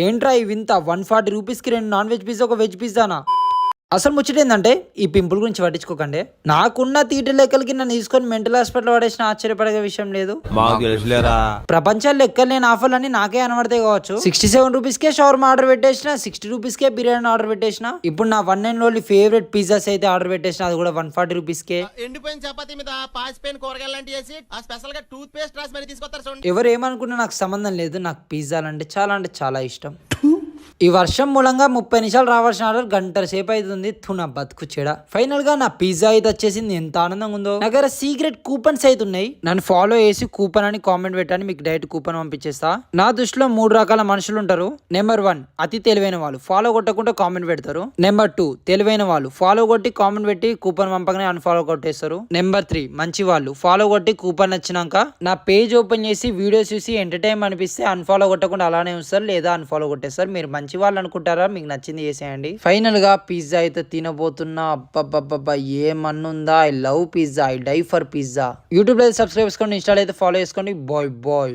ఏంట్రా ఈ వింత 140 రూపీస్కి 2 నాన్ వెజ్ పిజ్జా ఒక వెజ్ పిజ్జానా? అసలు ముచ్చట ఏంటంటే ఈ పింపుల్ గురించి పట్టించుకోకండి. నాకున్న తీటి లెక్కలకి నన్ను తీసుకొని మెంటల్ హాస్పిటల్ పడేసిన ఆశ్చర్యపడే విషయం లేదు. ప్రపంచాల్లో లెక్కలేని ఆఫర్లన్నీ నాకే అనబడతాయి కావచ్చు. 67 రూపీస్కే షవర్మా ఆర్డర్ పెట్టేసిన, 60 రూపీస్కే బిర్యానీ ఆర్డర్ పెట్టేసిన. ఇప్పుడు నా one and only favourite pizzas అయితే ఆర్డర్ పెట్టేసిన, అది కూడా 140 రూపీస్కే. ఎండిపోయిన చపాతీ మీద పాసిపోయిన కూరగాయలు లాంటి వేసి ఆ స్పెషల్ గా టూత్ పేస్ట్ రాసి మరి తీసుకొస్తారు చూడండి. ఎవరు ఏమనుకున్నా నాకు సంబంధం లేదు. నాకు పిజ్జాలు అంటే చాలా ఇష్టం. ఈ వర్షం మూలంగా 30 నిమిషాలు రావాల్సిన ఆర్డర్ గంట సేపు అవుతుంది. నా బతుకు చెడ. ఫైనల్ గా నా పిజ్జా అయితే వచ్చేసింది. ఎంత ఆనందంగా ఉందో. నా దగ్గర సీక్రెట్ కూపన్స్ అయితే ఉన్నాయి. నన్ను ఫాలో చేసి కూపన్ అని కామెంట్ పెట్టండి, మీకు డైరెక్ట్ కూపన్ పంపించేస్తా. నా దృష్టిలో 3 రకాల మనుషులు ఉంటారు. నెంబర్ 1 అతి తెలివైన వాళ్ళు, ఫాలో కొట్టకుండా కామెంట్ పెడతారు. నెంబర్ 2 తెలివైన వాళ్ళు, ఫాలో కొట్టి కామెంట్ పెట్టి కూపన్ పంపగానే అన్ఫాలో కొట్టేస్తారు. నెంబర్ 3 మంచి వాళ్ళు, ఫాలో కొట్టి కూపన్ వచ్చినాక నా పేజ్ ఓపెన్ చేసి వీడియోస్ చూసి ఎంటర్టైన్ అనిపిస్తే అన్ఫాలో కొట్టకుండా అలానే ఉంచారు, లేదా అన్ఫాలో కొట్టేస్తారు. మీరు మంచి వాళ్ళు అనుకుంటారా? మీకు నచ్చింది చేసేయండి. ఫైనల్ గా పిజ్జా అయితే తినబోతున్నా. అబ్బబ్బబ్బా ఏమన్నుందా. I love pizza, I die for pizza. YouTube లో సబ్స్క్రైబ్ చేసుకోండి, ఇన్స్టాల్ అయితే ఫాలో చేసుకోండి. Bye bye.